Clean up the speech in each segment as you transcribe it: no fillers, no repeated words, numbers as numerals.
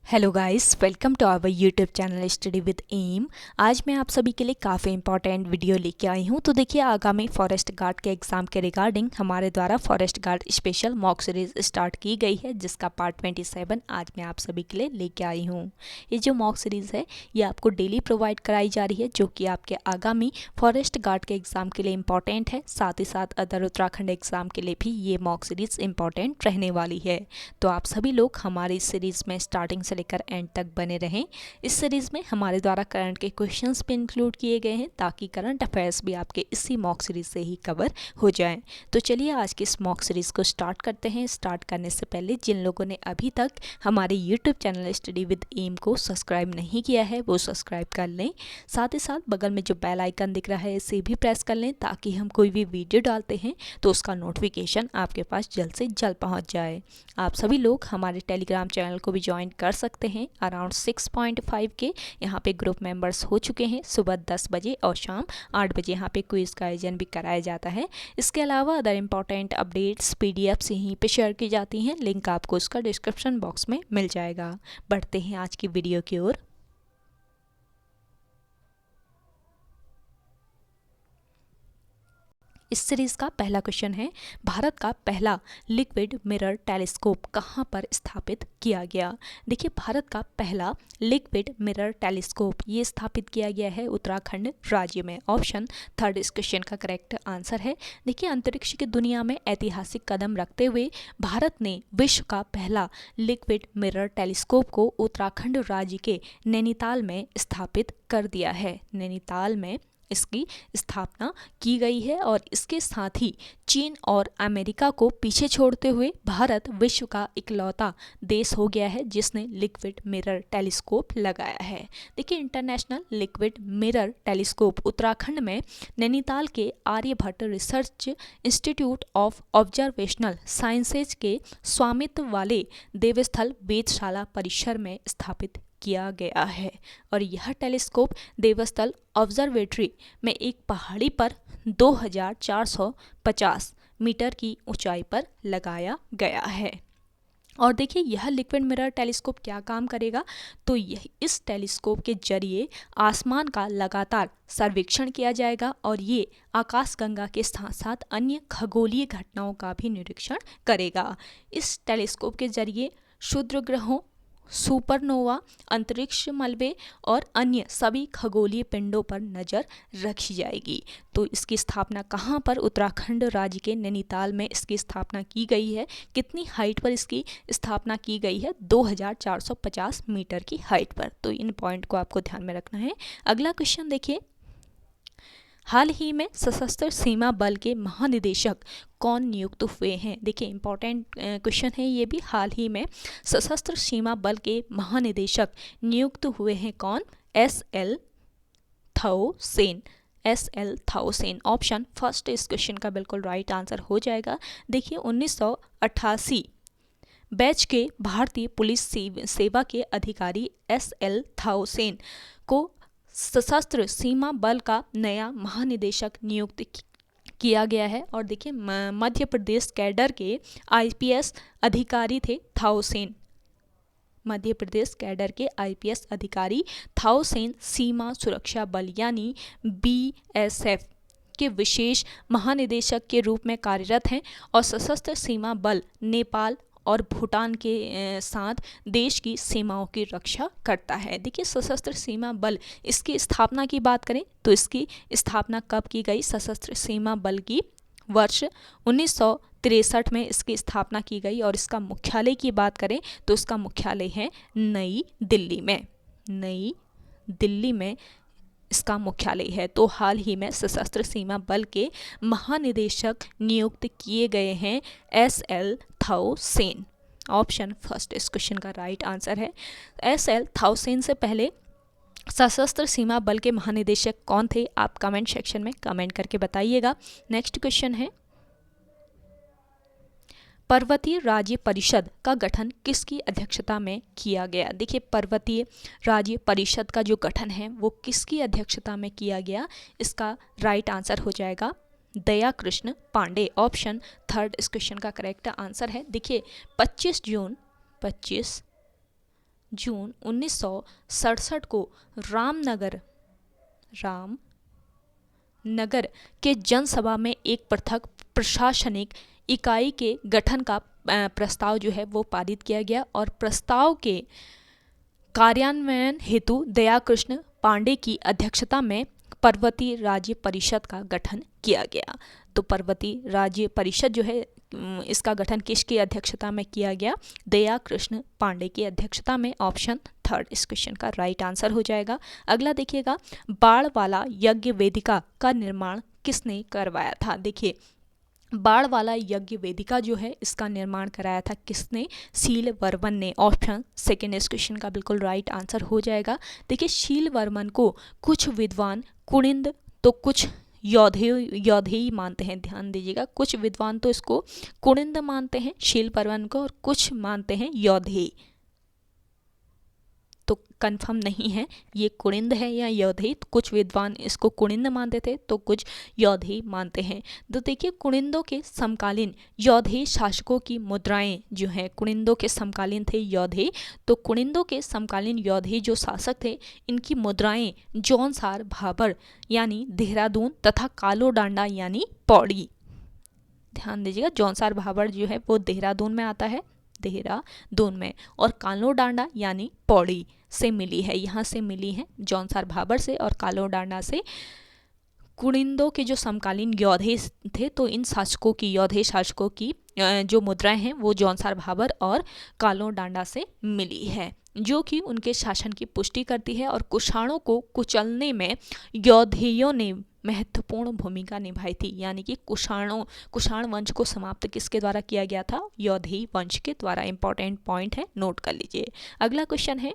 Hello guys, welcome to our YouTube channel study with M. आज मैं आप सभी के लिए काफ़ी इंपॉर्टेंट वीडियो लेके आई हूँ। तो देखिए, आगामी फॉरेस्ट गार्ड के एग्ज़ाम के रिगार्डिंग हमारे द्वारा forest guard special mock series start की गई है, जिसका पार्ट 27 आज मैं आप सभी के लिए लेके आई हूँ। ये जो मॉक सीरीज़ है ये आपको डेली प्रोवाइड कराई जा रही है, जो कि आपके आगामी फॉरेस्ट गार्ड के एग्ज़ाम के लिए इंपॉर्टेंट है। साथ ही साथ अदर उत्तराखंड एग्ज़ाम के लिए भी ये मॉक सीरीज़ इंपॉर्टेंट रहने वाली है। तो आप सभी लोग हमारी इस सीरीज़ में स्टार्टिंग से लेकर एंड तक बने रहें। इस सीरीज़ में हमारे द्वारा करंट के क्वेश्चंस भी इंक्लूड किए गए हैं, ताकि करंट अफेयर्स भी आपके इसी मॉक सीरीज़ से ही कवर हो जाएं। तो चलिए आज की इस मॉक सीरीज़ को स्टार्ट करते हैं। स्टार्ट करने से पहले जिन लोगों ने अभी तक हमारे YouTube channel study with M को सब्सक्राइब नहीं किया है वो सब्सक्राइब कर लें। साथ ही साथ बगल में जो बेल आइकन दिख रहा है इसे भी प्रेस कर लें, ताकि हम कोई भी वीडियो डालते हैं तो उसका नोटिफिकेशन आपके पास जल्द से जल्द पहुँच जाए। आप सभी लोग हमारे टेलीग्राम चैनल को भी ज्वाइन कर सकते हैं। अराउंड 6.5 के यहाँ पे ग्रुप मेंबर्स हो चुके हैं। सुबह 10 बजे और शाम 8 बजे यहाँ पे क्विज का आयोजन भी कराया जाता है। इसके अलावा अदर इंपॉर्टेंट अपडेट्स पीडीएफ्स यहीं पे शेयर की जाती हैं। लिंक आपको उसका डिस्क्रिप्शन बॉक्स में मिल जाएगा। बढ़ते हैं आज की वीडियो की ओर। इस सीरीज़ का पहला क्वेश्चन है, भारत का पहला लिक्विड मिरर टेलीस्कोप कहाँ पर स्थापित किया गया। देखिए, भारत का पहला लिक्विड मिरर टेलीस्कोप ये स्थापित किया गया है उत्तराखंड राज्य में। ऑप्शन थर्ड इस क्वेश्चन का करेक्ट आंसर है। देखिए, अंतरिक्ष की दुनिया में ऐतिहासिक कदम रखते हुए भारत ने विश्व का पहला लिक्विड मिरर टेलीस्कोप को उत्तराखंड राज्य के नैनीताल में स्थापित कर दिया है। नैनीताल में इसकी स्थापना की गई है और इसके साथ ही चीन और अमेरिका को पीछे छोड़ते हुए भारत विश्व का इकलौता देश हो गया है जिसने लिक्विड मिरर टेलीस्कोप लगाया है। देखिए, international liquid mirror telescope Uttarakhand में नैनीताल के Aryabhatta research institute of observational sciences के स्वामित्व वाले देवस्थल वेधशाला परिसर में स्थापित किया गया है। और यह टेलीस्कोप देवस्थल ऑब्जर्वेटरी में एक पहाड़ी पर 2450 मीटर की ऊंचाई पर लगाया गया है। और देखिए, यह लिक्विड मिरर टेलीस्कोप क्या काम करेगा, तो यह इस टेलीस्कोप के जरिए आसमान का लगातार सर्वेक्षण किया जाएगा और ये आकाशगंगा के साथ साथ अन्य खगोलीय घटनाओं का भी निरीक्षण करेगा। इस टेलीस्कोप के जरिए क्षुद्र ग्रहों, सुपरनोवा, अंतरिक्ष मलबे और अन्य सभी खगोलीय पिंडों पर नज़र रखी जाएगी। तो इसकी स्थापना कहाँ पर, उत्तराखंड राज्य के नैनीताल में इसकी स्थापना की गई है। कितनी हाइट पर इसकी स्थापना की गई है, 2450 मीटर की हाइट पर। तो इन पॉइंट को आपको ध्यान में रखना है। अगला क्वेश्चन देखिए, हाल ही में सशस्त्र सीमा बल के महानिदेशक कौन नियुक्त हुए हैं। देखिए, इंपॉर्टेंट क्वेश्चन है ये भी। हाल ही में सशस्त्र सीमा बल के महानिदेशक नियुक्त हुए हैं कौन, एस.एल. थाउसेन। एस.एल. थाउसेन ऑप्शन फर्स्ट इस क्वेश्चन का बिल्कुल राइट आंसर हो जाएगा। देखिए, 1988 बैच के भारतीय पुलिस सेवा के अधिकारी एस.एल. थाउसेन को सशस्त्र सीमा बल का नया महानिदेशक नियुक्त किया गया है। और देखिए, मध्य प्रदेश कैडर के आईपीएस अधिकारी थे थाउसेन। मध्य प्रदेश कैडर के आईपीएस अधिकारी थाउसेन सीमा सुरक्षा बल यानी बीएसएफ के विशेष महानिदेशक के रूप में कार्यरत हैं और सशस्त्र सीमा बल नेपाल और भूटान के साथ देश की सीमाओं की रक्षा करता है। देखिए, सशस्त्र सीमा बल, इसकी स्थापना की बात करें तो इसकी स्थापना कब की गई, सशस्त्र सीमा बल की वर्ष 1963 में इसकी स्थापना की गई। और इसका मुख्यालय की बात करें तो इसका मुख्यालय है नई दिल्ली में। नई दिल्ली में इसका मुख्यालय है। तो हाल ही में सशस्त्र सीमा बल के महानिदेशक नियुक्त किए गए हैं एस.एल. थाउसेन। ऑप्शन फर्स्ट इस क्वेश्चन का राइट आंसर है। एस.एल. थाउसेन से पहले सशस्त्र सीमा बल के महानिदेशक कौन थे, आप कमेंट सेक्शन में कमेंट करके बताइएगा। नेक्स्ट क्वेश्चन है, पर्वतीय राज्य परिषद का गठन किसकी अध्यक्षता में किया गया। देखिए, पर्वतीय राज्य परिषद का जो गठन है वो किसकी अध्यक्षता में किया गया, इसका राइट आंसर हो जाएगा दया कृष्ण पांडे। ऑप्शन थर्ड इस क्वेश्चन का करेक्ट आंसर है। देखिए, 25 जून 1967 को रामनगर के जनसभा में एक पृथक प्रशासनिक इकाई के गठन का प्रस्ताव जो है वो पारित किया गया और प्रस्ताव के कार्यान्वयन हेतु दयाकृष्ण पांडे की अध्यक्षता में पर्वतीय राज्य परिषद का गठन किया गया। तो पर्वतीय राज्य परिषद जो है इसका गठन किसकी अध्यक्षता में किया गया? दयाकृष्ण पांडे की अध्यक्षता में। ऑप्शन थर्ड इस क्वेश्चन का राइट आंसर हो जाएगा। अगला देखिएगा, बाढ़ वाला यज्ञ वेदिका का निर्माण किसने करवाया था? देखिए, बाढ़ वाला यज्ञ वेदिका जो है इसका निर्माण कराया था किसने? शीलवर्मन ने। ऑप्शन सेकेंड इस क्वेश्चन का बिल्कुल राइट आंसर हो जाएगा। देखिए, शीलवर्मन को कुछ विद्वान कुणिंद तो कुछ यौधेय मानते हैं। ध्यान दीजिएगा, कुछ विद्वान तो इसको कुणिंद मानते हैं शीलवर्मन को और कुछ मानते हैं यौधेय। तो कंफर्म नहीं है ये कुणिंद है या यौधेय। तो कुछ विद्वान इसको कुणिंद मानते थे तो कुछ यौधेय मानते हैं। तो देखिए, कुणिंदों के समकालीन यौधेय शासकों की मुद्राएं जो हैं, कुणिंदों के समकालीन थे यौधेय, तो कुणिंदों के समकालीन यौधेय जो शासक थे इनकी मुद्राएं जौनसार भाबर यानी देहरादून तथा कालो डांडा यानी पौड़ी। ध्यान दीजिएगा, जौनसार भाबर जो है वो देहरादून में आता है, देहरादून में, और कालो डांडा यानी पौड़ी से मिली है, यहाँ से मिली है जौनसार भाबर से और कालो डांडा से। कुणिंदों के जो समकालीन यौधेय थे तो इन शासकों की, यौधेय शासकों की जो मुद्राएं हैं वो जौनसार भाबर और कालो डांडा से मिली है, जो कि उनके शासन की पुष्टि करती है। और कुषाणों को कुचलने में यौधेयों ने महत्वपूर्ण भूमिका निभाई थी, यानी कि कुषाण वंश को समाप्त किसके द्वारा किया गया था? यौधेय वंश के द्वारा। इंपॉर्टेंट पॉइंट है, नोट कर लीजिए। अगला क्वेश्चन है,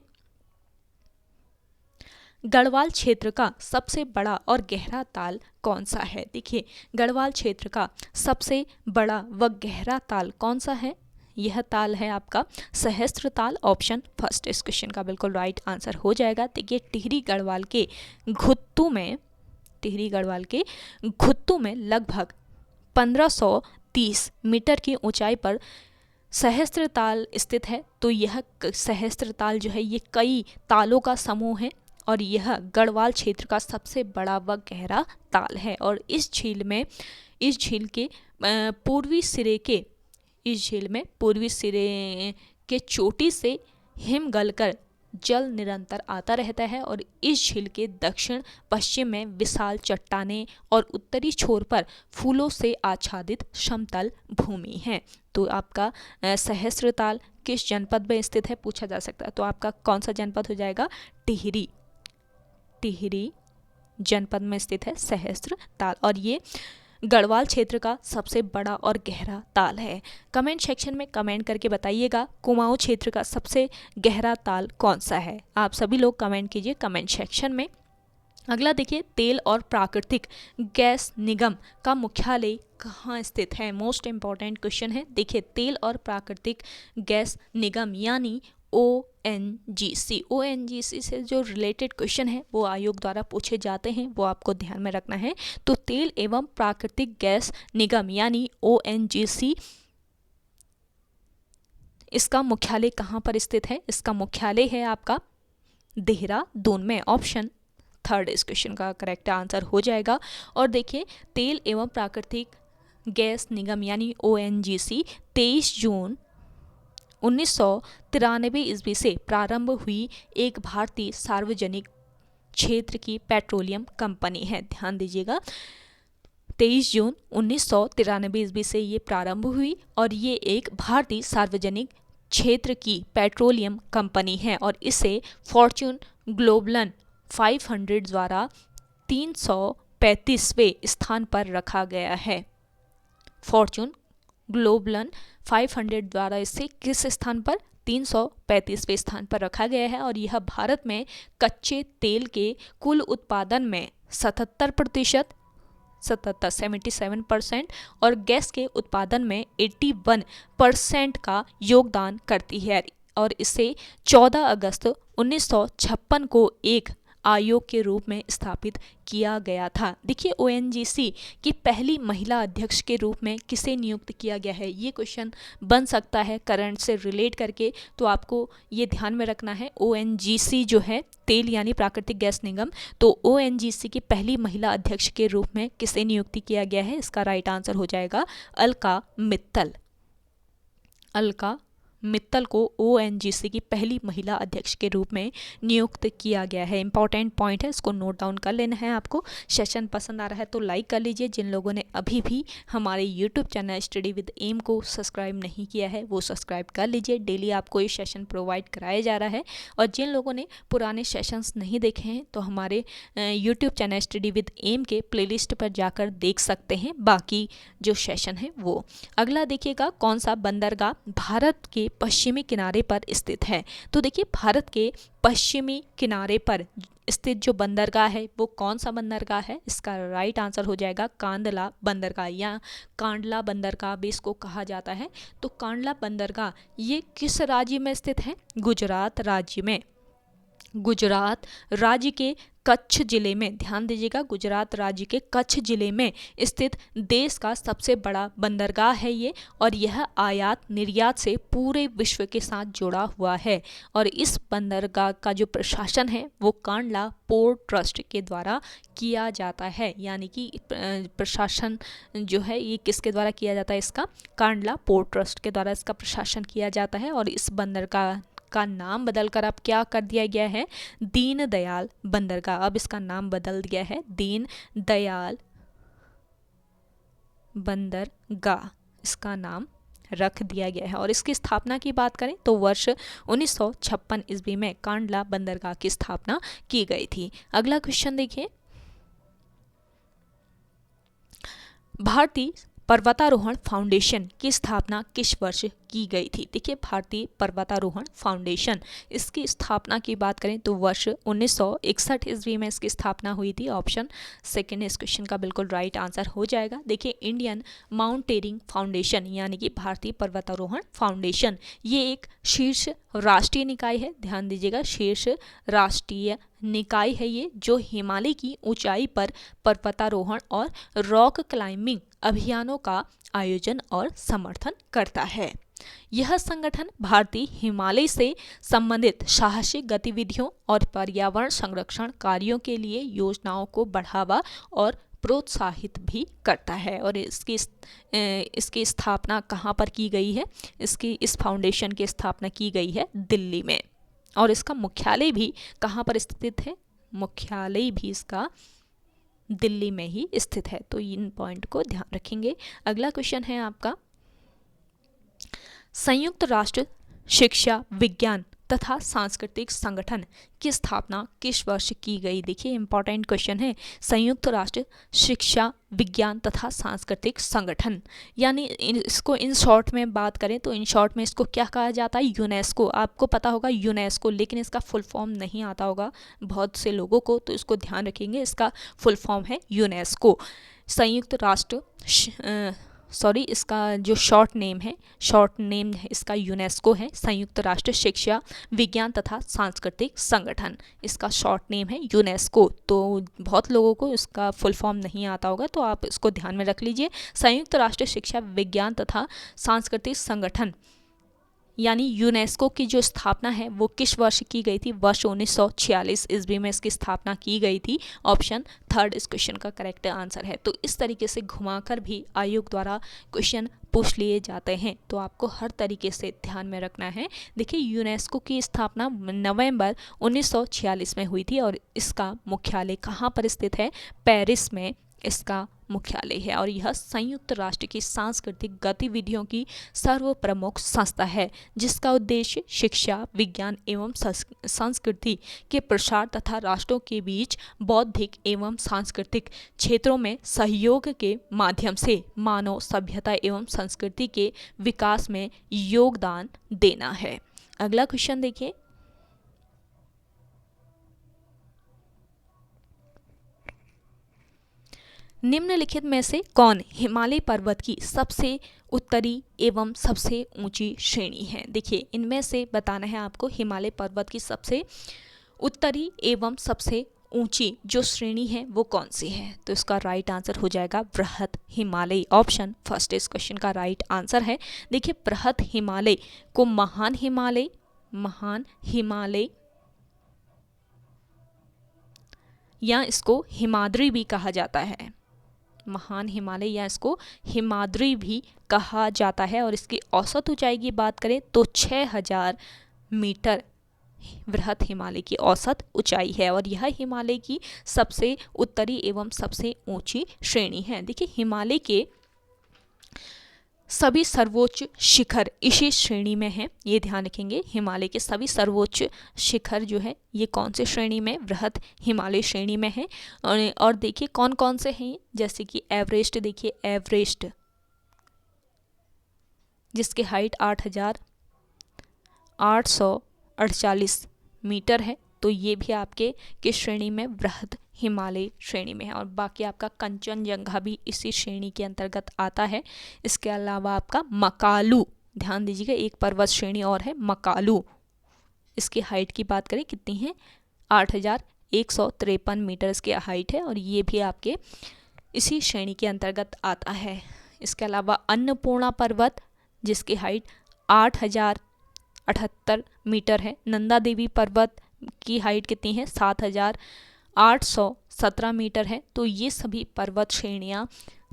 गढ़वाल क्षेत्र का सबसे बड़ा और गहरा ताल कौन सा है? देखिए, गढ़वाल क्षेत्र का सबसे बड़ा व गहरा ताल कौन सा है? यह ताल है आपका सहस्त्र ताल। ऑप्शन फर्स्ट इस क्वेश्चन का बिल्कुल राइट आंसर हो जाएगा। देखिए, टिहरी गढ़वाल के घुत्तू में लगभग 1530 मीटर की ऊंचाई पर सहस्त्र ताल स्थित है। तो यह सहस्त्र ताल जो है ये कई तालों का समूह है और यह गढ़वाल क्षेत्र का सबसे बड़ा व गहरा ताल है। और इस झील के पूर्वी सिरे के चोटी से हिम गलकर जल निरंतर आता रहता है और इस झील के दक्षिण पश्चिम में विशाल चट्टानें और उत्तरी छोर पर फूलों से आच्छादित समतल भूमि है। तो आपका सहस्त्रताल किस जनपद में स्थित है पूछा जा सकता है। तो आपका कौन सा जनपद हो जाएगा? टिहरी जनपद में स्थित है सहस्त्रताल और ये गढ़वाल क्षेत्र का सबसे बड़ा और गहरा ताल है। कमेंट सेक्शन में कमेंट करके बताइएगा कुमाऊं क्षेत्र का सबसे गहरा ताल कौन सा है। आप सभी लोग कमेंट कीजिए कमेंट सेक्शन में। अगला देखिए, तेल और प्राकृतिक गैस निगम का मुख्यालय कहाँ स्थित है? मोस्ट इम्पॉर्टेंट क्वेश्चन है। देखिए, तेल और प्राकृतिक गैस निगम यानी ONGC से जो रिलेटेड क्वेश्चन है वो आयोग द्वारा पूछे जाते हैं, वो आपको ध्यान में रखना है। तो तेल एवं प्राकृतिक गैस निगम यानी ONGC, इसका मुख्यालय कहाँ पर स्थित है? इसका मुख्यालय है आपका देहरादून में। ऑप्शन थर्ड इस क्वेश्चन का करेक्ट आंसर हो जाएगा। और देखिए, तेल एवं प्राकृतिक गैस निगम यानी ONGC 23 जून 1993 ईस्वी से प्रारंभ हुई एक भारतीय सार्वजनिक क्षेत्र की पेट्रोलियम कंपनी है। ध्यान दीजिएगा, 23 जून 1993 ईस्वी से ये प्रारंभ हुई और ये एक भारतीय सार्वजनिक क्षेत्र की पेट्रोलियम कंपनी है और इसे फॉर्च्यून ग्लोबल 500 द्वारा 335वें स्थान पर रखा गया है। फॉर्च्यून ग्लोबल 500 द्वारा इसे किस स्थान पर? 335वें स्थान पर रखा गया है और यह भारत में कच्चे तेल के कुल उत्पादन में 77% और गैस के उत्पादन में 81% का योगदान करती है और इसे 14 अगस्त 1956 को एक आयोग के रूप में स्थापित किया गया था। देखिए ओएनजीसी की पहली महिला अध्यक्ष के रूप में किसे नियुक्त किया गया है, ये क्वेश्चन बन सकता है करंट से रिलेट करके, तो आपको ये ध्यान में रखना है। ओएनजीसी जो है तेल यानी प्राकृतिक गैस निगम, तो ओएनजीसी की पहली महिला अध्यक्ष के रूप में किसे नियुक्ति किया गया है, इसका राइट आंसर हो जाएगा अलका मित्तल। अलका मित्तल को ओएनजीसी की पहली महिला अध्यक्ष के रूप में नियुक्त किया गया है। इंपॉर्टेंट पॉइंट है, इसको नोट डाउन कर लेना है आपको। सेशन पसंद आ रहा है तो लाइक कर लीजिए। जिन लोगों ने अभी भी हमारे YouTube channel study with M को सब्सक्राइब नहीं किया है वो सब्सक्राइब कर लीजिए। डेली आपको ये सेशन प्रोवाइड कराया जा रहा है, और जिन लोगों ने पुराने सेशंस नहीं देखे हैं तो हमारे YouTube channel study with M के प्लेलिस्ट पर जाकर देख सकते हैं बाकी जो सेशन है वो। अगला देखिएगा, कौन सा बंदरगाह भारत के पश्चिमी किनारे पर स्थित है। तो देखिए भारत के पश्चिमी किनारे पर स्थित जो बंदरगाह है वो कौन सा बंदरगाह है, इसका राइट आंसर हो जाएगा कांडला बंदरगाह, या कांडला बंदरगाह भी इसको कहा जाता है। तो कांडला बंदरगाह ये किस राज्य में स्थित है, गुजरात राज्य में। गुजरात राज्य के कच्छ जिले में, ध्यान दीजिएगा, गुजरात राज्य के कच्छ जिले में स्थित देश का सबसे बड़ा बंदरगाह है ये, और यह आयात निर्यात से पूरे विश्व के साथ जुड़ा हुआ है। और इस बंदरगाह का जो प्रशासन है वो कांडला पोर्ट ट्रस्ट के द्वारा किया जाता है, यानी कि प्रशासन जो है ये किसके द्वारा किया जाता है, इसका कांडला पोर्ट ट्रस्ट के द्वारा इसका प्रशासन किया जाता है। और इस बंदरगाह का नाम बदलकर अब क्या कर दिया गया है, दीन दयाल बंदरगाह। अब इसका नाम बदल दिया है दीन दयाल बंदरगाह, इसका नाम रख दिया गया है। और इसकी स्थापना की बात करें तो वर्ष 1956 ईस्वी में कांडला बंदरगाह की स्थापना की गई थी। अगला क्वेश्चन देखिए, भारतीय पर्वतारोहण फाउंडेशन की स्थापना किस वर्ष की गई थी। देखिए भारतीय पर्वतारोहण फाउंडेशन, इसकी स्थापना की बात करें तो वर्ष 1961 ईस्वी में इसकी स्थापना हुई थी। ऑप्शन सेकंड इस क्वेश्चन का बिल्कुल राइट आंसर हो जाएगा। देखिए इंडियन माउंटेनियरिंग फाउंडेशन यानी कि भारतीय पर्वतारोहण फाउंडेशन, ये एक शीर्ष राष्ट्रीय निकाय है, ध्यान दीजिएगा, शीर्ष राष्ट्रीय निकाय है ये, जो हिमालय की ऊंचाई पर पर्वतारोहण और रॉक क्लाइंबिंग अभियानों का आयोजन और समर्थन करता है। यह संगठन भारतीय हिमालय से संबंधित साहसिक गतिविधियों और पर्यावरण संरक्षण कार्यों के लिए योजनाओं को बढ़ावा और प्रोत्साहित भी करता है। और इसकी स्थापना कहाँ पर की गई है, इस फाउंडेशन की स्थापना की गई है दिल्ली में, और इसका मुख्यालय भी कहाँ पर स्थित है, मुख्यालय भी इसका दिल्ली में ही स्थित है। तो इन पॉइंट को ध्यान रखेंगे। अगला क्वेश्चन है आपका, संयुक्त राष्ट्र शिक्षा विज्ञान तथा सांस्कृतिक संगठन की स्थापना किस वर्ष की गई। देखिए इंपॉर्टेंट क्वेश्चन है, संयुक्त राष्ट्र शिक्षा विज्ञान तथा सांस्कृतिक संगठन, यानी इसको इन शॉर्ट में बात करें तो इन शॉर्ट में इसको क्या कहा जाता है, यूनेस्को। आपको पता होगा यूनेस्को, लेकिन इसका फुल फॉर्म नहीं आता होगा बहुत से लोगों को, तो इसको ध्यान रखेंगे, इसका फुल फॉर्म है यूनेस्को। संयुक्त राष्ट्र इसका जो शॉर्ट नेम है इसका यूनेस्को है, संयुक्त राष्ट्र शिक्षा विज्ञान तथा सांस्कृतिक संगठन, इसका शॉर्ट नेम है यूनेस्को। तो बहुत लोगों को इसका फुल फॉर्म नहीं आता होगा, तो आप इसको ध्यान में रख लीजिए। संयुक्त राष्ट्र शिक्षा विज्ञान तथा सांस्कृतिक संगठन यानी यूनेस्को की जो स्थापना है वो किस वर्ष की गई थी, वर्ष 1946 ईस्वी में इसकी स्थापना की गई थी। ऑप्शन थर्ड इस क्वेश्चन का करेक्ट आंसर है। तो इस तरीके से घुमाकर भी आयोग द्वारा क्वेश्चन पूछ लिए जाते हैं, तो आपको हर तरीके से ध्यान में रखना है। देखिए यूनेस्को की स्थापना नवंबर 1946 में हुई थी, और इसका मुख्यालय कहाँ पर स्थित है, पेरिस में इसका मुख्यालय है। और यह संयुक्त राष्ट्र की सांस्कृतिक गतिविधियों की सर्वप्रमुख संस्था है, जिसका उद्देश्य शिक्षा विज्ञान एवं संस्कृति के प्रसार तथा राष्ट्रों के बीच बौद्धिक एवं सांस्कृतिक क्षेत्रों में सहयोग के माध्यम से मानव सभ्यता एवं संस्कृति के विकास में योगदान देना है। अगला क्वेश्चन देखिए, निम्नलिखित में से कौन हिमालय पर्वत की सबसे उत्तरी एवं सबसे ऊंची श्रेणी है। देखिए इनमें से बताना है आपको हिमालय पर्वत की सबसे उत्तरी एवं सबसे ऊंची जो श्रेणी है वो कौन सी है? तो इसका राइट आंसर हो जाएगा बृहत हिमालय। ऑप्शन फर्स्ट इस क्वेश्चन का राइट आंसर है। देखिए बृहत हिमालय को महान हिमालय या इसको हिमाद्री भी कहा जाता है। महान हिमालय या इसको हिमाद्री भी कहा जाता है। और इसकी औसत ऊंचाई की बात करें तो 6000 मीटर बृहत हिमालय की औसत ऊंचाई है और यह हिमालय की सबसे उत्तरी एवं सबसे ऊंची श्रेणी है। देखिए हिमालय के सभी सर्वोच्च शिखर इसी श्रेणी में हैं, ये ध्यान रखेंगे। हिमालय के सभी सर्वोच्च शिखर जो है ये कौन से श्रेणी में? बृहत हिमालय श्रेणी में है। और देखिए कौन कौन से हैं, जैसे कि एवरेस्ट, देखिए एवरेस्ट जिसकी हाइट 8848 मीटर है, तो ये भी आपके किस श्रेणी में? बृहत हिमालय श्रेणी में है। और बाकी आपका कंचनजंगा भी इसी श्रेणी के अंतर्गत आता है। इसके अलावा आपका मकालू, ध्यान दीजिएगा, एक पर्वत श्रेणी और है मकालू। इसकी हाइट की बात करें कितनी है? 8153 मीटर इसकी हाइट है और ये भी आपके इसी श्रेणी के अंतर्गत आता है। इसके अलावा अन्नपूर्णा पर्वत जिसकी हाइट 8078 मीटर है। नंदा देवी पर्वत की हाइट कितनी है? 7817 मीटर है। तो ये सभी पर्वत श्रेणियाँ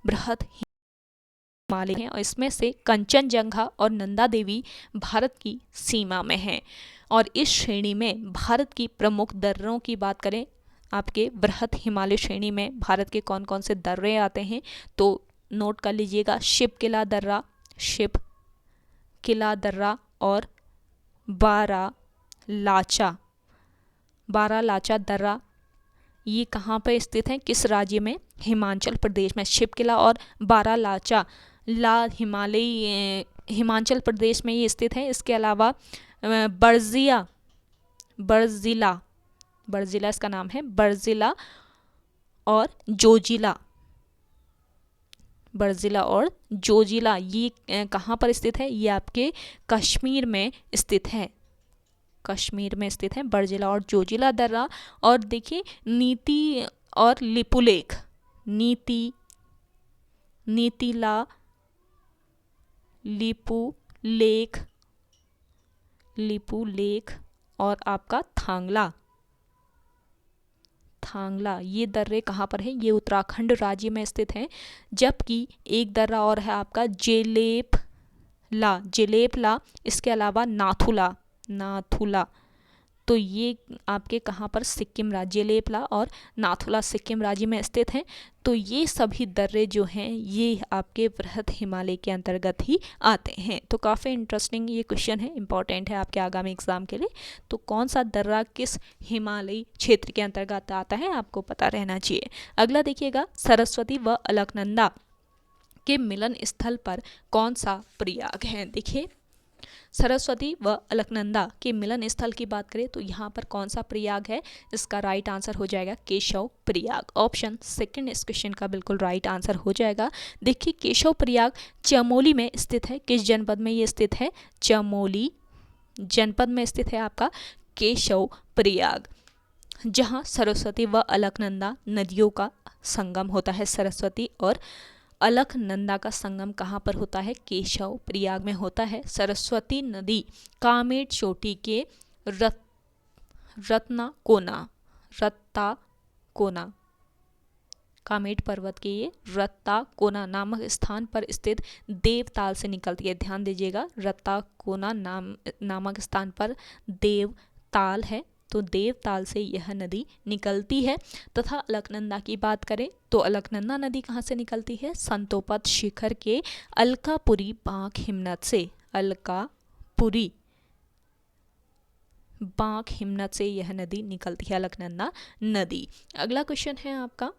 बृहत हिमालय हैं और इसमें से कंचनजंगा और नंदा देवी भारत की सीमा में हैं। और इस श्रेणी में भारत की प्रमुख दर्रों की बात करें, आपके बृहत हिमालय श्रेणी में भारत के कौन कौन से दर्रे आते हैं तो नोट कर लीजिएगा। शिवकिला दर्रा और बारालाचा दर्रा, ये कहाँ पर स्थित है? किस राज्य में? हिमाचल प्रदेश में। शिवकिला और बारालाचा हिमाचल प्रदेश में ये स्थित है। इसके अलावा बर्जिला इसका नाम है, बर्जिला और जोजिला ये कहाँ पर स्थित है? ये आपके कश्मीर में स्थित है। बर्जिला और जोजिला दर्रा। और देखिए नीति और लिपुलेख, लिपुलेख और आपका थांगला ये दर्रे कहाँ पर है? ये उत्तराखंड राज्य में स्थित हैं। जबकि एक दर्रा और है आपका जेलेपला, इसके अलावा नाथुला, तो ये आपके कहाँ पर? सिक्किम राज्य। जेलेपला और नाथुला सिक्किम राज्य में स्थित हैं। तो ये सभी दर्रे जो हैं ये आपके बृहत हिमालय के अंतर्गत ही आते हैं। तो काफ़ी इंटरेस्टिंग ये क्वेश्चन है, इंपॉर्टेंट है आपके आगामी एग्जाम के लिए। तो कौन सा दर्रा किस हिमालयी क्षेत्र के अंतर्गत आता है आपको पता रहना चाहिए। अगला देखिएगा, सरस्वती व अलकनंदा के मिलन स्थल पर कौन सा प्रयाग है? देखिए सरस्वती व अलकनंदा के मिलन स्थल की बात करें तो यहाँ पर कौन सा प्रयाग है? इसका राइट आंसर हो जाएगा केशव प्रयाग। ऑप्शन सेकंड इस क्वेश्चन का बिल्कुल राइट आंसर हो जाएगा। देखिए केशव प्रयाग चमोली में स्थित है। किस जनपद में ये स्थित है? चमोली जनपद में स्थित है आपका केशव प्रयाग, जहाँ सरस्वती व अलकनंदा नदियों का संगम होता है। सरस्वती और अलकनंदा का संगम कहाँ पर होता है? केशव प्रयाग में होता है। सरस्वती नदी कामेट चोटी के रत्ताकोना कामेट पर्वत के ये रत्ताकोना नामक स्थान पर स्थित देवताल से निकलती है। ध्यान दीजिएगा, रत्ताकोना नामक स्थान पर देवताल है, तो देवताल से यह नदी निकलती है। तथा अलकनंदा की बात करें तो अलकनंदा नदी कहाँ से निकलती है? संतोपत शिखर के अलकापुरी बांक हिमनद से। अलकापुरी बांक हिमनद से यह नदी निकलती है, अलकनंदा नदी। अगला क्वेश्चन है आपका,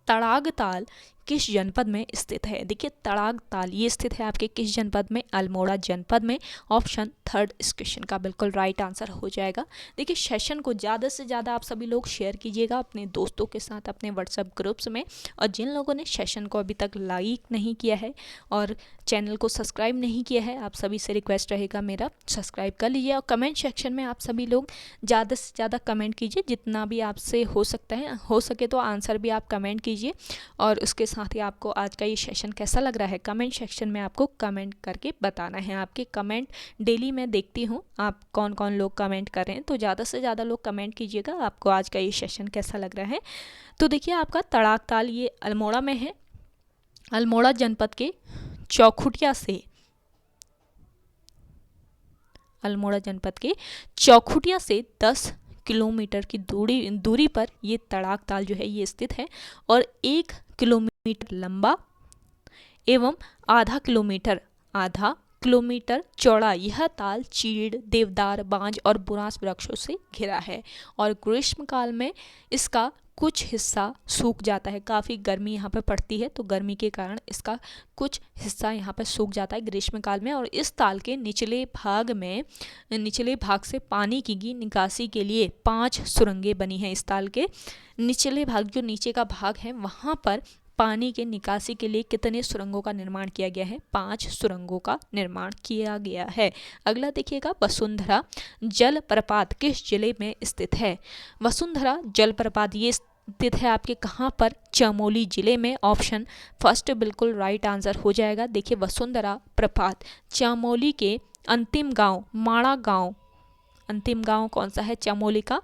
तड़ागताल किस जनपद में स्थित है? देखिए तड़ाक ताल ये स्थित है आपके किस जनपद में? अल्मोड़ा जनपद में। ऑप्शन थर्ड इस क्वेश्चन का बिल्कुल राइट आंसर हो जाएगा। देखिए सेशन को ज़्यादा से ज़्यादा आप सभी लोग शेयर कीजिएगा अपने दोस्तों के साथ, अपने व्हाट्सएप ग्रुप्स में। और जिन लोगों ने सेशन को अभी तक लाइक नहीं किया है और चैनल को सब्सक्राइब नहीं किया है, आप सभी से रिक्वेस्ट रहेगा मेरा सब्सक्राइब कर लीजिए। और कमेंट सेक्शन में आप सभी लोग ज़्यादा से ज़्यादा कमेंट कीजिए, जितना भी आपसे हो सकता है, हो सके तो आंसर भी आप कमेंट कीजिए। और उसके साथ ही आपको आज का ये सेशन कैसा लग रहा है कमेंट सेक्शन में आपको कमेंट करके बताना है। आपके कमेंट डेली मैं देखती हूँ आप कौन कौन लोग कमेंट कर रहे हैं, तो ज़्यादा से ज़्यादा लोग कमेंट कीजिएगा आपको आज का ये सेशन कैसा लग रहा है। तो देखिए आपका तड़ाक ताल ये अल्मोड़ा में है। अल्मोड़ा जनपद के चौखुटिया से, अल्मोड़ा जनपद के चौखुटिया से 10 किलोमीटर की दूरी पर ये तड़ाक ताल जो है ये स्थित है। और 1 किलोमीटर लंबा एवं आधा किलोमीटर चौड़ा यह ताल चीड़, देवदार, बांज और बुरांस वृक्षों से घिरा है। और ग्रीष्म काल में इसका कुछ हिस्सा सूख जाता है। काफ़ी गर्मी यहाँ पे पड़ती है, तो गर्मी के कारण इसका कुछ हिस्सा यहाँ पे सूख जाता है ग्रीष्म काल में। और इस ताल के निचले भाग से पानी की निकासी के लिए 5 सुरंगें बनी हैं। इस ताल के निचले भाग, जो नीचे का भाग है, वहाँ पर पानी के निकासी के लिए कितने सुरंगों का निर्माण किया गया है? 5 सुरंगों का निर्माण किया गया है। अगला देखिएगा, वसुंधरा जलप्रपात किस जिले में स्थित है? वसुंधरा जलप्रपात ये स्थित है आपके कहाँ पर? चमोली जिले में। ऑप्शन फर्स्ट बिल्कुल राइट आंसर हो जाएगा। देखिए वसुंधरा प्रपात चमोली के अंतिम गांव माणा गांव, अंतिम गांव कौन सा है चमोली का?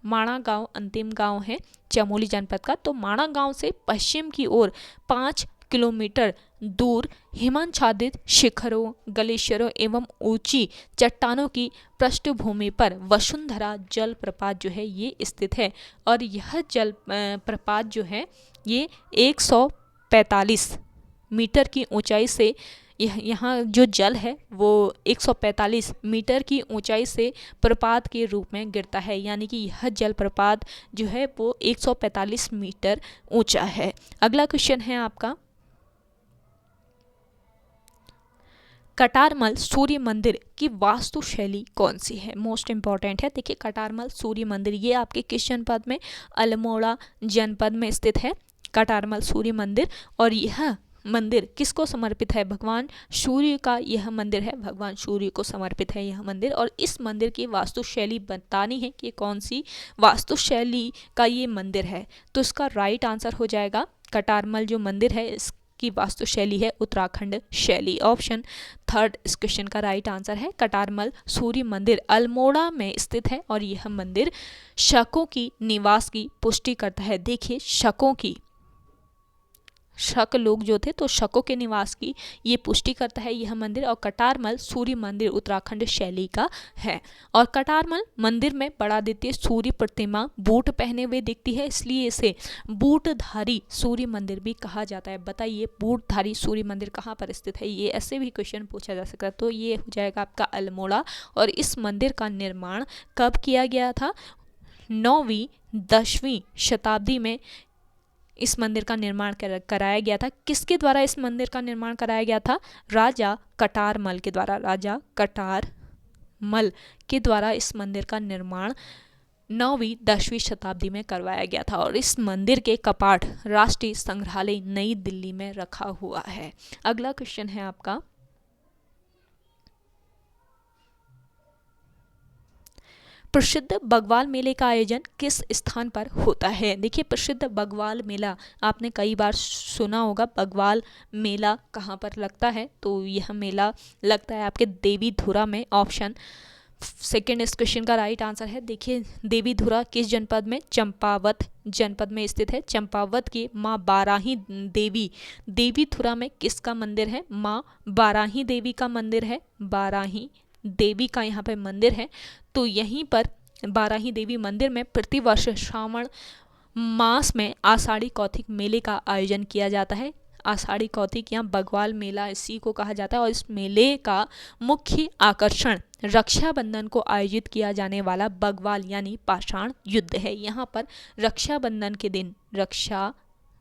माणा गांव अंतिम गांव है चमोली जनपद का। तो माणा गांव से पश्चिम की ओर 5 किलोमीटर दूर हिमाच्छादित शिखरों, ग्लेशियरों एवं ऊंची चट्टानों की पृष्ठभूमि पर वसुंधरा जलप्रपात जो है ये स्थित है। और यह जल प्रपात जो है ये 145 मीटर की ऊंचाई से, यहाँ जो जल है वो 145 मीटर की ऊंचाई से प्रपात के रूप में गिरता है। यानी कि यह जलप्रपात जो है वो 145 मीटर ऊंचा है। अगला क्वेश्चन है आपका, कटारमल सूर्य मंदिर की वास्तुशैली कौन सी है? मोस्ट इंपॉर्टेंट है। देखिए कटारमल सूर्य मंदिर ये आपके किस जनपद में? अल्मोड़ा जनपद में स्थित है कटारमल सूर्य मंदिर। और यह मंदिर किसको समर्पित है? भगवान सूर्य का यह मंदिर है, भगवान सूर्य को समर्पित है यह मंदिर। और इस मंदिर की वास्तुशैली बतानी है कि कौन सी वास्तुशैली का ये मंदिर है। तो इसका राइट आंसर हो जाएगा, कटारमल जो मंदिर है इसकी वास्तुशैली है उत्तराखंड शैली। ऑप्शन थर्ड इस क्वेश्चन का राइट आंसर है। कटारमल सूर्य मंदिर अल्मोड़ा में स्थित है और यह मंदिर शकों की निवास की पुष्टि करता है। देखिए शक लोग जो थे तो शकों के निवास की ये पुष्टि करता है यह मंदिर। और कटारमल सूर्य मंदिर उत्तराखंड शैली का है। और कटारमल मंदिर में बड़ादित्य सूर्य प्रतिमा बूट पहने हुए दिखती है, इसलिए इसे बूटधारी सूर्य मंदिर भी कहा जाता है। बताइए बूटधारी सूर्य मंदिर कहाँ पर स्थित है? ये ऐसे भी क्वेश्चन पूछा जा सकता है। तो ये हो जाएगा आपका अल्मोड़ा। और इस मंदिर का निर्माण कब किया गया था? 9वीं 10वीं शताब्दी में इस मंदिर का निर्माण कराया गया था। किसके द्वारा इस मंदिर का निर्माण कराया गया था? राजा कटारमल के द्वारा। राजा कटारमल के द्वारा इस मंदिर का निर्माण 9वीं 10वीं शताब्दी में करवाया गया था। और इस मंदिर के कपाट राष्ट्रीय संग्रहालय नई दिल्ली में रखा हुआ है। अगला क्वेश्चन है आपका, प्रसिद्ध बग्वाल मेले का आयोजन किस स्थान पर होता है? देखिए प्रसिद्ध बग्वाल मेला आपने कई बार सुना होगा। बग्वाल मेला कहाँ पर लगता है? तो यह मेला लगता है आपके देवीधुरा में। ऑप्शन सेकेंड इस क्वेश्चन का राइट आंसर है। देखिए देवीधुरा किस जनपद में? चंपावत जनपद में स्थित है। चंपावत की माँ बाराही देवी, देवीधुरा में किसका मंदिर है? माँ बाराही देवी का मंदिर है। बाराही देवी का यहाँ पे मंदिर है। तो यहीं पर बाराही देवी मंदिर में प्रतिवर्ष श्रावण मास में आषाढ़ी कौतिक मेले का आयोजन किया जाता है। आषाढ़ी कौतिक या बग्वाल मेला इसी को कहा जाता है। और इस मेले का मुख्य आकर्षण रक्षाबंधन को आयोजित किया जाने वाला बग्वाल यानी पाषाण युद्ध है। यहाँ पर रक्षाबंधन के दिन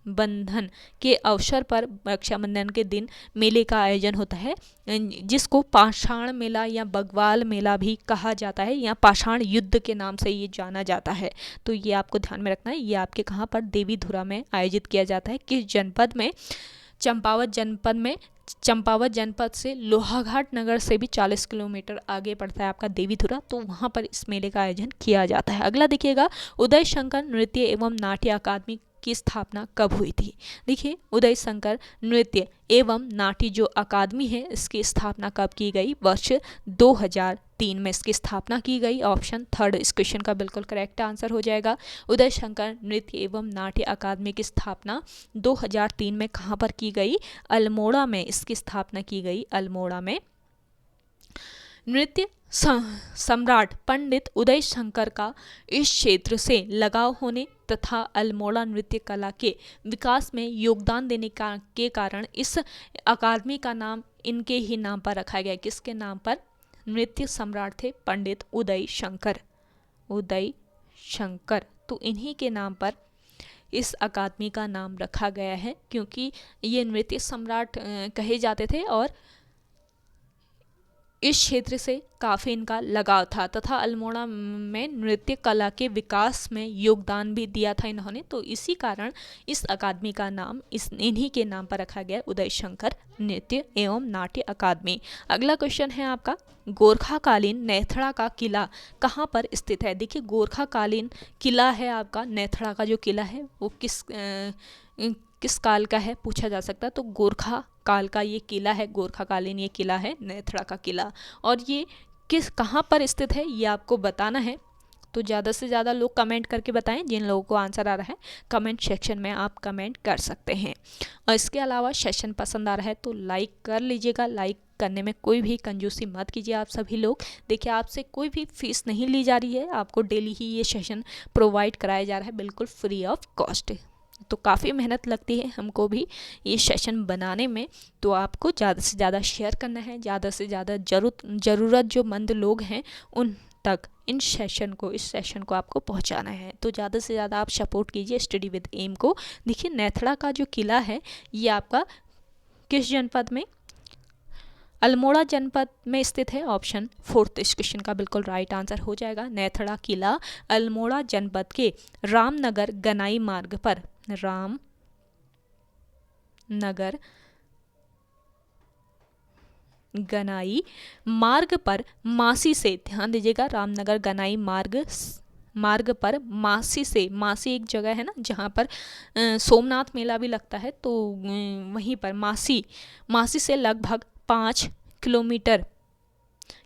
बंधन के अवसर पर रक्षाबंधन के दिन मेले का आयोजन होता है, जिसको पाषाण मेला या बग्वाल मेला भी कहा जाता है, या पाषाण युद्ध के नाम से ये जाना जाता है। तो ये आपको ध्यान में रखना है। ये आपके कहाँ पर, देवीधुरा में आयोजित किया जाता है। किस जनपद में? चंपावत जनपद में। चंपावत जनपद से लोहाघाट नगर से भी 40 किलोमीटर आगे पड़ता है आपका देवीधुरा, तो वहाँ पर इस मेले का आयोजन किया जाता है। अगला देखिएगा, उदय शंकर नृत्य एवं नाट्य अकादमी की स्थापना कब हुई थी? देखिए, उदय शंकर नृत्य एवं नाट्य जो अकादमी है, इसकी स्थापना कब की गई? वर्ष 2003 में इसकी स्थापना की गई। ऑप्शन थर्ड इस क्वेश्चन का बिल्कुल करेक्ट आंसर हो जाएगा। उदय शंकर नृत्य एवं नाट्य अकादमी की स्थापना 2003 में कहाँ पर की गई? अल्मोड़ा में इसकी स्थापना की गई, अल्मोड़ा में। नृत्य सम्राट पंडित उदय शंकर का इस क्षेत्र से लगाव होने तथा अल्मोड़ा नृत्य कला के विकास में योगदान देने के कारण इस अकादमी का नाम इनके ही नाम पर रखा गया। किसके नाम पर? नृत्य सम्राट थे पंडित उदय शंकर, उदय शंकर, तो इन्हीं के नाम पर इस अकादमी का नाम रखा गया है, क्योंकि ये नृत्य सम्राट कहे जाते थे और इस क्षेत्र से काफ़ी इनका लगाव था तथा अल्मोड़ा में नृत्य कला के विकास में योगदान भी दिया था इन्होंने, तो इसी कारण इस अकादमी का नाम इन्हीं के नाम पर रखा गया, उदय शंकर नृत्य एवं नाट्य अकादमी। अगला क्वेश्चन है आपका, गोरखाकालीन नेथड़ा का किला कहाँ पर स्थित है? देखिए, गोरखाकालीन किला है आपका, नेथड़ा का जो किला है वो किस काल का है पूछा जा सकता है, तो गोरखा काल का ये किला है, गोरखाकालीन ये किला है, नेथड़ा का किला। और ये कहाँ पर स्थित है ये आपको बताना है, तो ज़्यादा से ज़्यादा लोग कमेंट करके बताएं। जिन लोगों को आंसर आ रहा है कमेंट सेक्शन में आप कमेंट कर सकते हैं। और इसके अलावा सेशन पसंद आ रहा है तो लाइक कर लीजिएगा। लाइक करने में कोई भी कंजूसी मत कीजिए आप सभी लोग। देखिए, आपसे कोई भी फीस नहीं ली जा रही है, आपको डेली ही ये सेशन प्रोवाइड कराया जा रहा है, बिल्कुल फ्री ऑफ कॉस्ट। तो काफ़ी मेहनत लगती है हमको भी ये सेशन बनाने में, तो आपको ज़्यादा से ज़्यादा शेयर करना है, ज़्यादा से ज़्यादा ज़रूरत जो मंद लोग हैं उन तक इस सेशन को आपको पहुंचाना है। तो ज़्यादा से ज़्यादा आप सपोर्ट कीजिए स्टडी विद एम को। देखिए, नेथड़ा का जो किला है ये आपका किस जनपद में? अल्मोड़ा जनपद में स्थित है। ऑप्शन फोर्थ इस क्वेश्चन का बिल्कुल राइट आंसर हो जाएगा। नेथड़ा किला अल्मोड़ा जनपद के रामनगर गनाई मार्ग पर, रामनगर गनाई मार्ग पर मासी से, ध्यान दीजिएगा, रामनगर गनाई मार्ग पर मासी से, मासी एक जगह है ना जहाँ पर सोमनाथ मेला भी लगता है, तो वहीं पर मासी से लगभग 5 किलोमीटर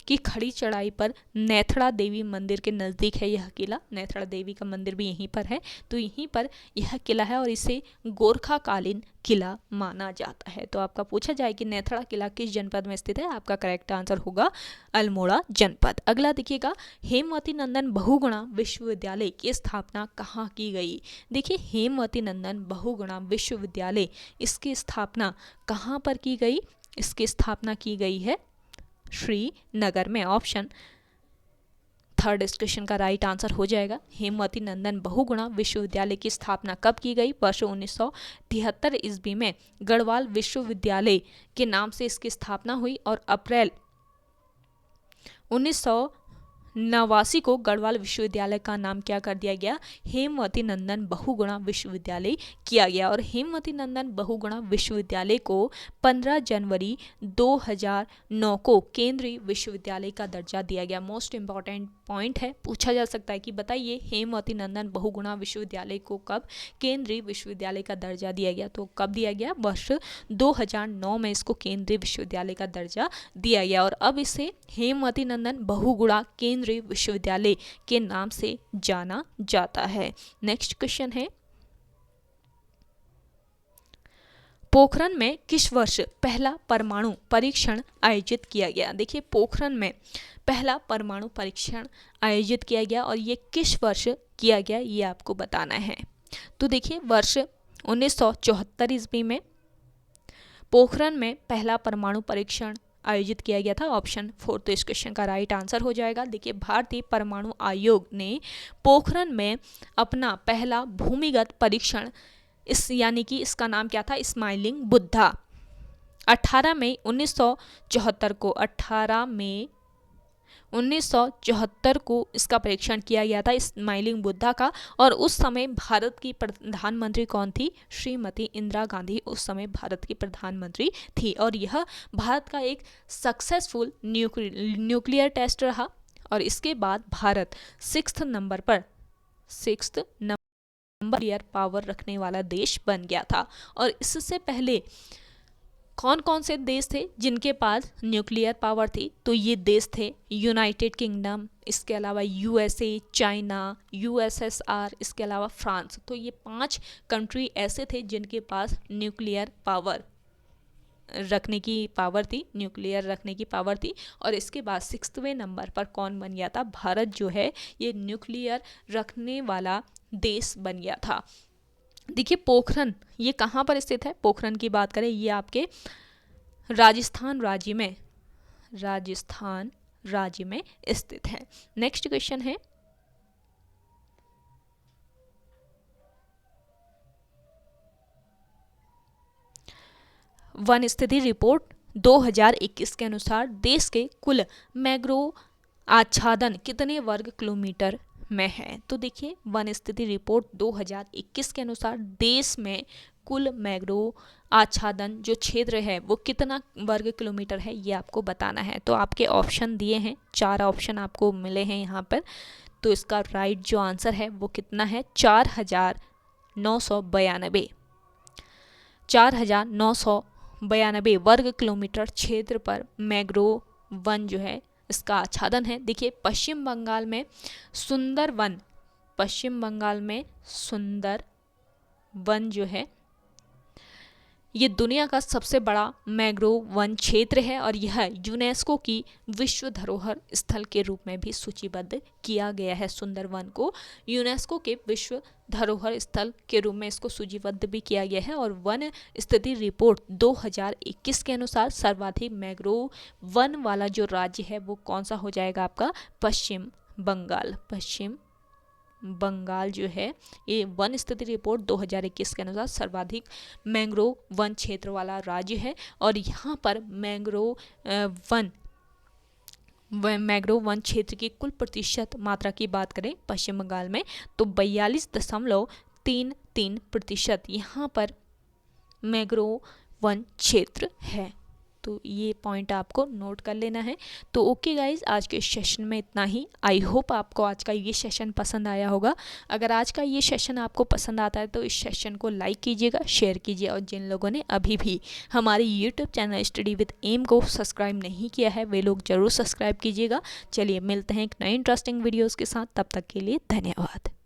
की खड़ी चढ़ाई पर नेथड़ा देवी मंदिर के नज़दीक है यह किला। नेथड़ा देवी का मंदिर भी यहीं पर है, तो यहीं पर यह किला है और इसे गोरखाकालीन किला माना जाता है। तो आपका पूछा जाए कि नेथड़ा किला किस जनपद में स्थित है, आपका करेक्ट आंसर होगा अल्मोड़ा जनपद। अगला देखिएगा, हेमवती नंदन बहुगुणा विश्वविद्यालय की स्थापना कहाँ की गई? देखिए, हेमवती नंदन बहुगुणा विश्वविद्यालय, इसकी स्थापना कहाँ पर की गई? इसकी स्थापना की गई है श्रीनगर में। ऑप्शन थर्ड इस क्वेश्चन का राइट आंसर हो जाएगा। हेमवती नंदन बहुगुणा विश्वविद्यालय की स्थापना कब की गई? वर्ष 1973 ईस्वी में गढ़वाल विश्वविद्यालय के नाम से इसकी स्थापना हुई और अप्रैल 1989 को गढ़वाल विश्वविद्यालय का नाम क्या कर दिया गया? हेमवती नंदन बहुगुणा विश्वविद्यालय किया गया। और हेमवती नंदन बहुगुणा विश्वविद्यालय को 15 जनवरी 2009 को केंद्रीय विश्वविद्यालय का दर्जा दिया गया। मोस्ट इंपॉर्टेंट पॉइंट है, पूछा जा सकता है कि बताइए हेमवती नंदन बहुगुणा विश्वविद्यालय को कब केंद्रीय विश्वविद्यालय का दर्जा दिया गया? तो कब दिया गया? वर्ष 2009 में इसको केंद्रीय विश्वविद्यालय का दर्जा दिया गया और अब इसे हेमवती नंदन बहुगुणा केंद्रीय विश्वविद्यालय के नाम से जाना जाता है। नेक्स्ट क्वेश्चन है, पोखरण में किस वर्ष पहला परमाणु परीक्षण आयोजित किया गया? देखिए, पोखरण में पहला परमाणु परीक्षण आयोजित किया गया और ये किस वर्ष किया गया ये आपको बताना है। तो देखिए, वर्ष 1974 ईस्वी में पोखरण में पहला परमाणु परीक्षण आयोजित किया गया था। ऑप्शन फोर्थ इस क्वेश्चन का राइट आंसर हो जाएगा। देखिए, भारतीय परमाणु आयोग ने पोखरण में अपना पहला भूमिगत परीक्षण इस यानी कि इसका नाम क्या था, स्माइलिंग बुद्धा। 18 मई 1974 को 18 मई 1974 को इसका परीक्षण किया गया था स्माइलिंग बुद्धा का। और उस समय भारत की प्रधानमंत्री कौन थी, श्रीमती इंदिरा गांधी उस समय भारत की प्रधानमंत्री थी। और यह भारत का एक सक्सेसफुल न्यूक्लियर टेस्ट रहा। और इसके बाद Bharat 6th number nuclear power रखने वाला देश बन गया था। और इससे पहले कौन कौन से देश थे जिनके पास न्यूक्लियर पावर थी, तो ये देश थे यूनाइटेड किंगडम, इसके अलावा यूएसए, चाइना, यूएसएसआर, इसके अलावा फ्रांस। तो ये 5 कंट्री ऐसे थे जिनके पास न्यूक्लियर पावर रखने की पावर थी, न्यूक्लियर रखने की पावर थी। और इसके बाद 6वें नंबर पर कौन बन गया था, भारत जो है ये न्यूक्लियर रखने वाला देश बन गया था। देखिए पोखरण ये कहाँ पर स्थित है, पोखरण की बात करें ये आपके राजस्थान राज्य में स्थित है। नेक्स्ट क्वेश्चन है, वन स्थिति रिपोर्ट 2021 के अनुसार देश के कुल मैंग्रोव आच्छादन कितने वर्ग किलोमीटर में है। तो देखिए वन स्थिति रिपोर्ट 2021 के अनुसार देश में कुल मैंग्रोव आच्छादन जो क्षेत्र है वो कितना वर्ग किलोमीटर है, ये आपको बताना है। तो आपके ऑप्शन दिए हैं, 4 ऑप्शन आपको मिले हैं यहाँ पर। तो इसका राइट जो आंसर है वो कितना है, 4,992 वर्ग किलोमीटर क्षेत्र पर मैंग्रोव वन जो है इसका आच्छादन है। देखिए पश्चिम बंगाल में सुंदर वन जो है ये दुनिया का सबसे बड़ा मैंग्रोव वन क्षेत्र है। और यह यूनेस्को की विश्व धरोहर स्थल के रूप में भी सूचीबद्ध किया गया है। सुंदरवन को यूनेस्को के विश्व धरोहर स्थल के रूप में इसको सूचीबद्ध भी किया गया है। और वन स्थिति रिपोर्ट 2021 के अनुसार सर्वाधिक मैंग्रोव वन वाला जो राज्य है वो कौन सा हो जाएगा आपका, पश्चिम बंगाल जो है ये वन स्थिति रिपोर्ट 2021 के अनुसार सर्वाधिक मैंग्रोव वन क्षेत्र वाला राज्य है। और यहाँ पर मैंग्रोव वन क्षेत्र की कुल प्रतिशत मात्रा की बात करें पश्चिम बंगाल में तो 42.33% यहाँ पर मैंग्रोव वन क्षेत्र है। तो ये पॉइंट आपको नोट कर लेना है। तो ओके गाइज, आज के सेशन में इतना ही। आई होप आपको आज का ये सेशन पसंद आया होगा। अगर आज का ये सेशन आपको पसंद आता है तो इस सेशन को लाइक कीजिएगा, शेयर कीजिए। और जिन लोगों ने अभी भी हमारे YouTube channel study with M को सब्सक्राइब नहीं किया है वे लोग ज़रूर सब्सक्राइब कीजिएगा। चलिए मिलते हैं एक नए इंटरेस्टिंग वीडियोज़ के साथ, तब तक के लिए धन्यवाद।